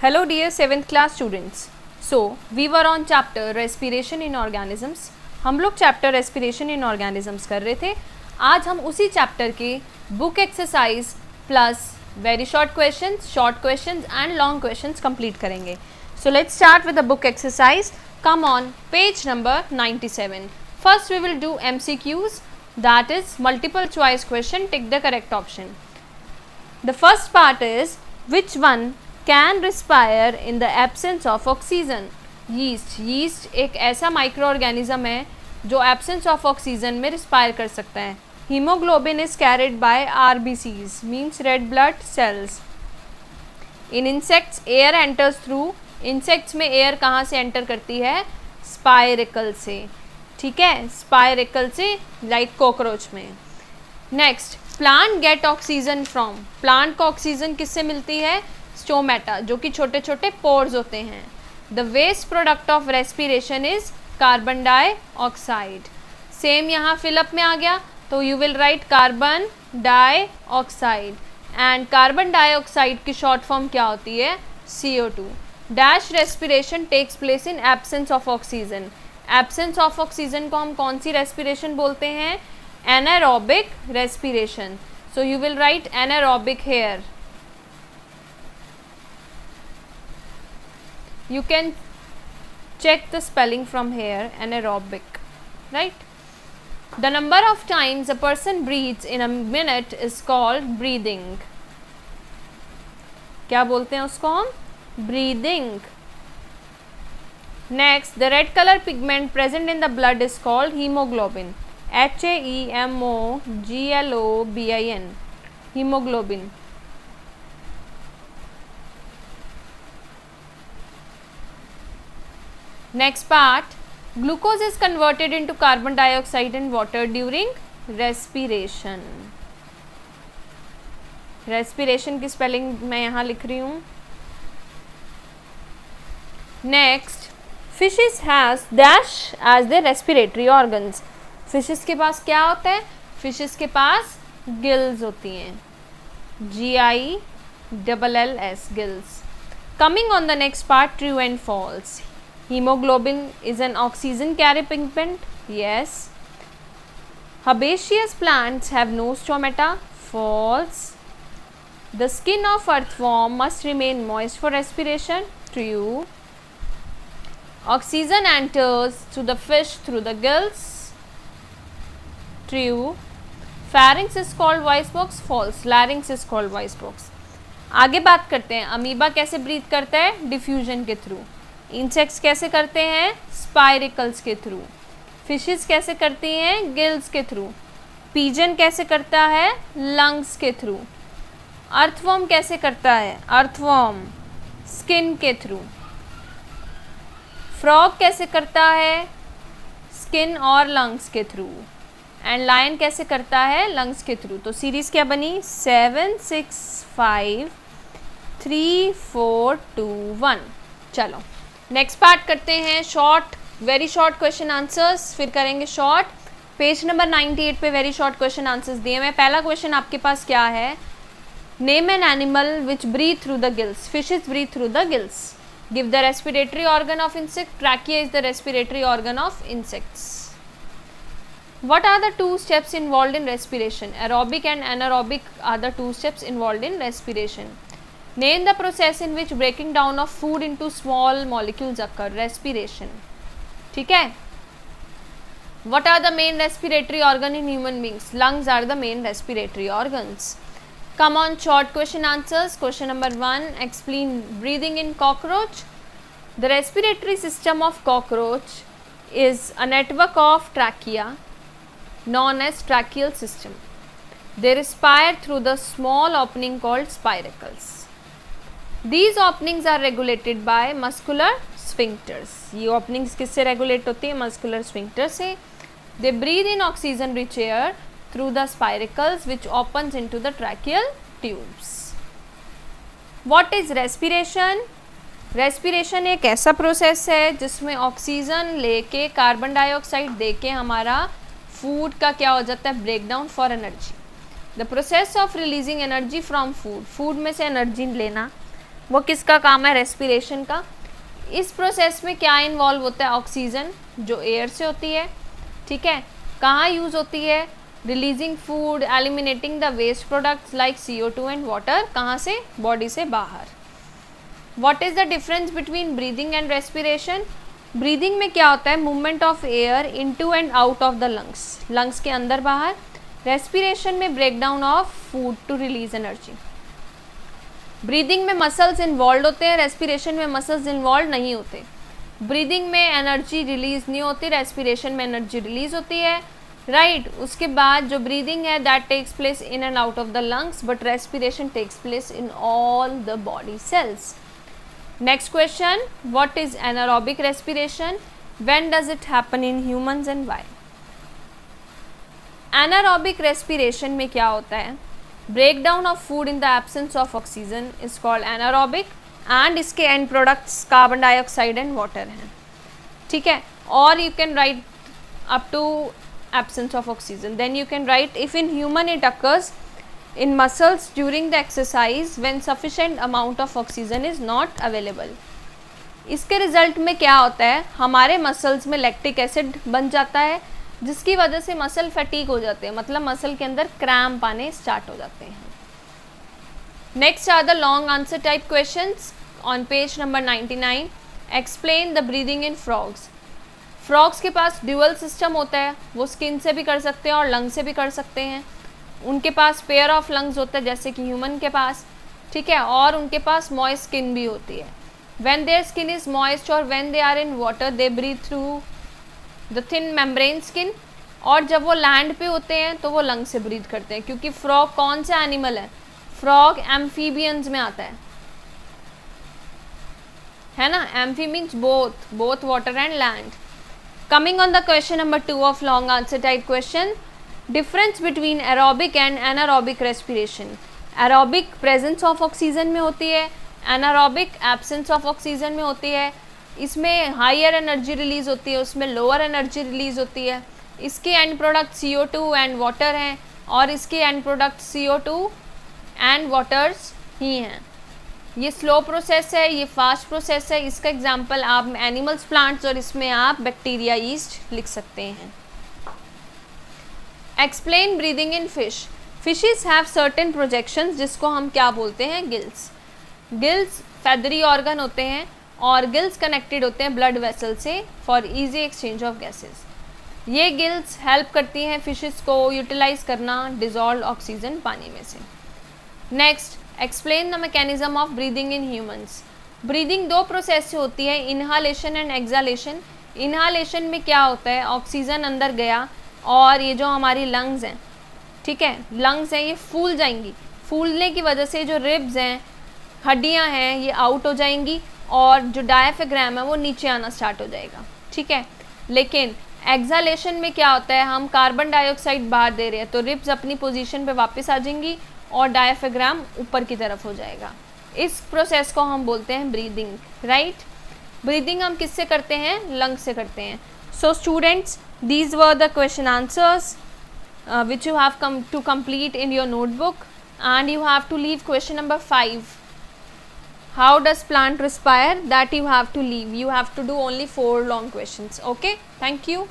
Hello dear 7th class students. So we were on chapter respiration in organisms. हम लोग chapter respiration in organisms कर रहे थे. आज हम उसी चैप्टर के book exercise plus very short questions and long questions complete करेंगे. So let's start with the book exercise. Come on, page number 97. First we will do MCQs, that is multiple choice question, tick the correct option. The first part is which one can respire in the absence of oxygen? Yeast एक ऐसा micro organism है जो absence of oxygen में respire कर सकता है. Haemoglobin is carried by RBCs means red blood cells. In insects air enters through. Insects में air कहाँ से एंटर करती है? स्पायरिकल से. ठीक है, स्पायरिकल से लाइक कॉकरोच में. Next, plant gate oxygen from. Plant को ऑक्सीजन किससे मिलती है? स्टोमेटा, जो कि छोटे छोटे पोर्स होते हैं. The waste product of respiration is carbon dioxide. Same यहाँ फिलअप में आ गया तो you will write carbon dioxide. And carbon dioxide की शॉर्ट फॉर्म क्या होती है? CO2. Dash respiration takes place in absence of oxygen. Absence of oxygen को हम कौन सी रेस्पिरेशन बोलते हैं? Anaerobic respiration. So you will write anaerobic here. You can check the spelling from here, anaerobic, right? The number of times a person breathes in a minute is called breathing. क्या बोलते हैं उसको हम? Breathing. Next, the red color pigment present in the blood is called hemoglobin. HAEMOGLOBIN. Hemoglobin. Next part, glucose is converted into carbon dioxide and water during respiration. Respiration की spelling मैं यहाँ लिख रही हूँ. Next, fishes has dash as their respiratory organs. Fishes के पास क्या होता है? Fishes के पास gills होती हैं. GILLS, gills. Coming on the next part, true and false. Hemoglobin is an oxygen carrying pigment. Yes. Herbaceous plants have no stomata. False. The skin of earthworm must remain moist for respiration. True. Oxygen enters to the fish through the gills. True. Pharynx is called voice box. False. Larynx is called voice box. आगे बात करते हैं. Amoeba कैसे breathe करता है? Diffusion के through. Insects कैसे करते हैं? स्पाइरिकल्स के थ्रू. फिशेस कैसे करती हैं? गिल्स के थ्रू. पीजन कैसे करता है? लंग्स के थ्रू. अर्थवर्म कैसे करता है? अर्थवर्म स्किन के थ्रू. फ्रॉग कैसे करता है? स्किन और लंग्स के थ्रू. एंड लायन कैसे करता है? लंग्स के थ्रू. तो सीरीज क्या बनी? 7 6 5 3 4 2 1. चलो नेक्स्ट पार्ट करते हैं. Short, very short question answers, फिर करेंगे शॉर्ट. पेज नंबर 98 पे वेरी शॉर्ट क्वेश्चन आंसर्स दिए हैं. पहला क्वेश्चन आपके पास क्या है? Name an animal which breathe through the gills. Fishes breathe through the gills. Give the respiratory organ of insect. Trachea is the respiratory organ of insects. What are the two steps involved in respiration? Aerobic and anaerobic are the two steps involved in respiration. Name the process in which breaking down of food into small molecules occur. Respiration. ठीक है. What are the main respiratory organ in human beings? Lungs are the main respiratory organs. Come on, short question answers. Question number 1. Explain breathing in cockroach. The respiratory system of cockroach is a network of trachea known as tracheal system. They respire through the small opening called spiracles. These openings are regulated by muscular sphincters. ये openings किससे regulate होती है? muscular sphincter से. They breathe in oxygen rich air through the spiracles which opens into the tracheal tubes. What is respiration? Respiration एक ऐसा process है जिसमें oxygen लेके कार्बन डाइऑक्साइड देके हमारा फूड का क्या हो जाता है? Break down for energy. The process of releasing energy from food. Food में से एनर्जी लेना वो किसका काम है? रेस्पिरेशन का। इस प्रोसेस में क्या इन्वॉल्व होता है? ऑक्सीजन जो एयर से होती है, ठीक है। कहाँ यूज़ होती है? Releasing food, eliminating the waste products like CO2 and water. कहाँ से? बॉडी से बाहर। What is the difference between breathing and respiration? Breathing में क्या होता है? Movement of air into and out of the lungs, lungs के अंदर बाहर। रेस्पिरेशन में break down of food to release energy. Breathing में मसल्स इन्वॉल्व होते हैं, रेस्पिरेशन में मसल्स इन्वॉल्व नहीं होते। ब्रीदिंग में एनर्जी रिलीज नहीं होती, रेस्पिरेशन में एनर्जी रिलीज होती है, राइट। उसके बाद जो ब्रीदिंग है that takes place in and out of the lungs, but respiration takes place in all the body cells. Next question, what is anaerobic respiration? When does it happen in humans and why? Anaerobic respiration में क्या होता है? Breakdown of food in the absence of oxygen is called anaerobic, and इसके end products carbon dioxide and water हैं, ठीक है। और you can write up to absence of oxygen. Then you can write, if in human it occurs in muscles during the exercise when sufficient amount of oxygen is not available. इसके result में क्या होता है? हमारे muscles में lactic acid बन जाता है, जिसकी वजह से मसल फटीग हो जाते हैं, मतलब मसल के अंदर क्रैम्प आने स्टार्ट हो जाते हैं। Next are the long answer type questions on page number 99. Explain the breathing in frogs. Frogs के पास ड्यूअल सिस्टम होता है, वो स्किन से भी कर सकते हैं और लंग से भी कर सकते हैं। उनके पास पेयर ऑफ लंग्स होता है जैसे कि ह्यूमन के पास, ठीक है। और उनके पास मॉइस्ट स्किन भी होती है। When their skin is moist और when they are in water they breathe through the thin membrane skin. और जब वो लैंड पे होते हैं तो वो लंग से ब्रीथ करते हैं, क्योंकि फ्रॉग कौन सा एनिमल है? फ्रॉग एम्फीबियंस में आता है ना। Amphi means both water and land. Coming on the question number 2 of long answer type question, difference between aerobic and anaerobic respiration. Aerobic presence of oxygen में होती है, anaerobic absence of oxygen में होती है। इसमें हायर एनर्जी रिलीज होती है, उसमें लोअर एनर्जी रिलीज होती है। इसके end product CO2 and water हैं और इसके end product CO2 and waters ही हैं। ये स्लो प्रोसेस है, ये फास्ट प्रोसेस है। इसका एग्जांपल आप एनिमल्स, प्लांट्स और इसमें आप बैक्टीरिया, यीस्ट लिख सकते हैं। Explain breathing in fish. Fishes have certain projections जिसको हम क्या बोलते हैं? गिल्स. गिल्स फेदरी ऑर्गन होते हैं और गिल्स कनेक्टेड होते हैं ब्लड वेसल से for easy exchange of gases. ये गिल्स हेल्प करती हैं फिशेस को यूटिलाइज करना डिजॉल्व ऑक्सीजन पानी में से. Next, explain the mechanism of breathing in humans. Breathing दो प्रोसेस से होती है, इनहालेशन एंड एक्सहालेशन. इनहालेशन में क्या होता है? ऑक्सीजन अंदर गया और ये जो हमारी लंग्स हैं, ठीक है, लंग्स हैं, ये फूल जाएंगी. फूलने की वजह से जो रिब्स हैं, हड्डियां हैं, ये आउट हो जाएंगी और जो डायफ्राम है वो नीचे आना स्टार्ट हो जाएगा, ठीक है. लेकिन एक्सहालेशन में क्या होता है? हम कार्बन डाइऑक्साइड बाहर दे रहे हैं तो रिब्स अपनी पोजीशन पे वापस आ जाएंगी और डायफ्राम ऊपर की तरफ हो जाएगा. इस प्रोसेस को हम बोलते हैं ब्रीदिंग, राइट. ब्रीदिंग हम किससे करते हैं? लंग से करते हैं. So students, these were the question answers which you have come to complete in your notebook, and you have to leave question number 5. How does plant respire? That you have to leave. You have to do only 4 long questions. Okay, thank you.